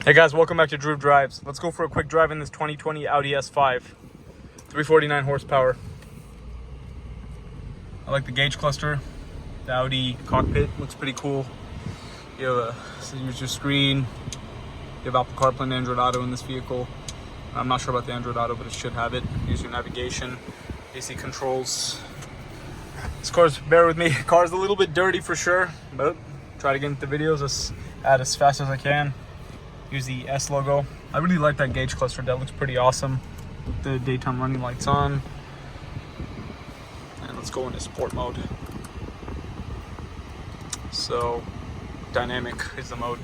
Hey guys, welcome back to Drew Drives. Let's go for a quick drive in this 2020 Audi S5. 349 horsepower. I like the gauge cluster. The Audi cockpit looks pretty cool. You have a user screen. You have Apple CarPlay and Android Auto in this vehicle. I'm not sure about the Android Auto, but it should have it. Use your navigation, AC controls. This car's, bear with me, car's a little bit dirty for sure, but try to get into the videos as fast as I can. Use the S logo. I really like that gauge cluster. That looks pretty awesome. The daytime running lights on. And let's go into sport mode. So, dynamic is the mode.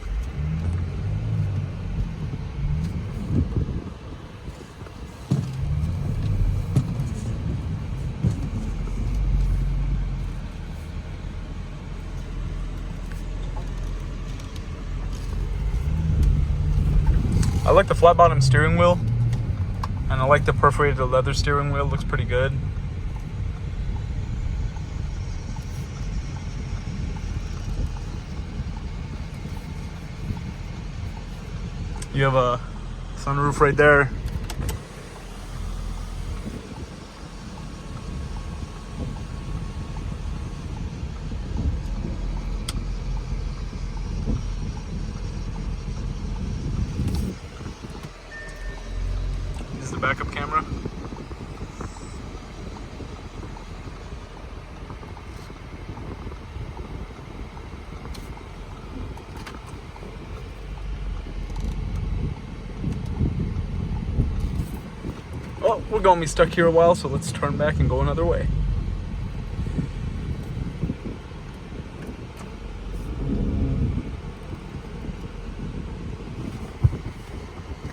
I like the flat bottom steering wheel, and I like the perforated leather steering wheel. Looks pretty good. You have a sunroof right there. This is the backup camera. Oh, we're going to be stuck here a while, so let's turn back and go another way.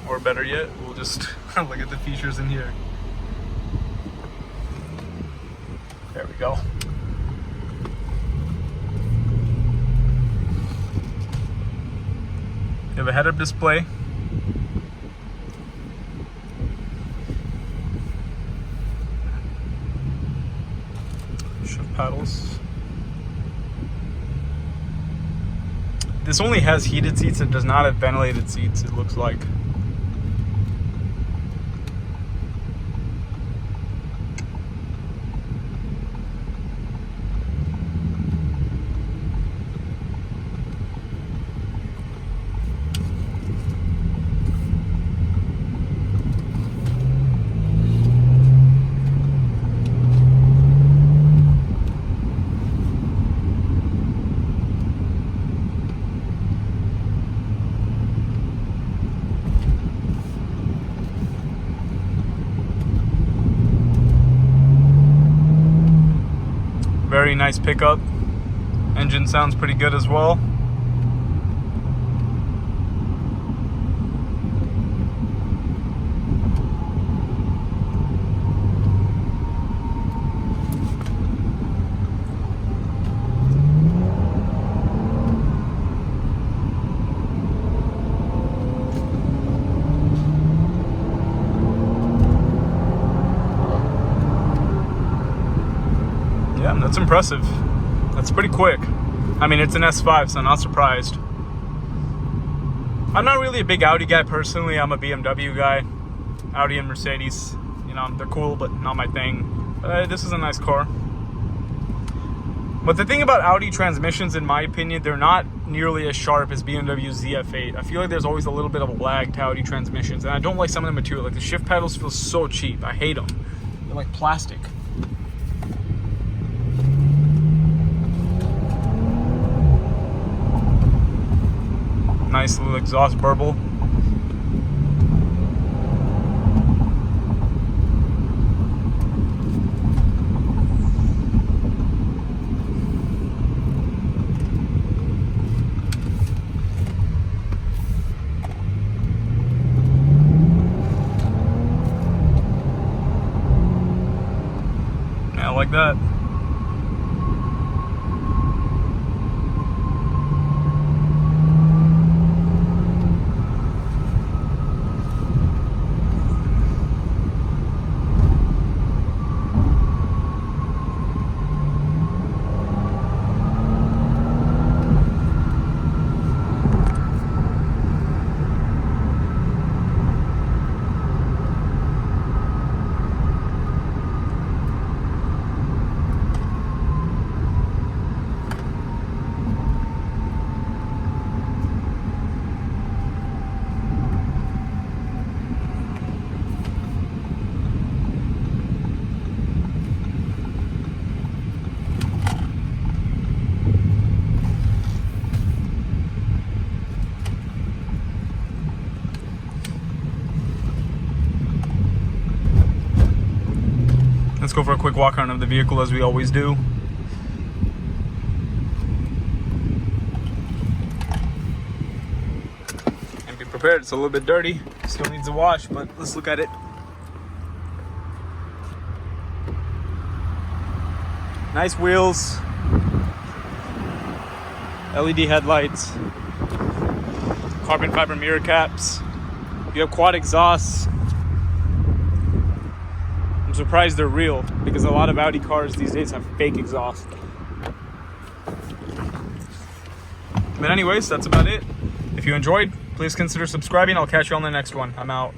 Or better yet, we'll just look at the features in here. There we go. You have a head-up display. Shift paddles. This only has heated seats. It does not have ventilated seats, it looks like. Very nice pickup. Engine sounds pretty good as well. Yeah, that's impressive. That's pretty quick. I mean, it's an S5, so I'm not surprised. I'm not really a big Audi guy personally. I'm a BMW guy. Audi and Mercedes, you know, they're cool, but not my thing. But this is a nice car. But the thing about Audi transmissions, in my opinion, they're not nearly as sharp as BMW ZF8. I feel like there's always a little bit of a lag to Audi transmissions, and I don't like some of the material. Like the shift pedals feel so cheap. I hate them. They're like plastic. Nice little exhaust burble. Yeah, I like that. Let's go for a quick walk around of the vehicle as we always do. And be prepared, it's a little bit dirty. Still needs a wash, but let's look at it. Nice wheels. LED headlights. Carbon fiber mirror caps. You have quad exhausts. I'm surprised they're real because a lot of Audi cars these days have fake exhaust. But anyways, that's about it. If you enjoyed, please consider subscribing. I'll catch you on the next one. I'm out.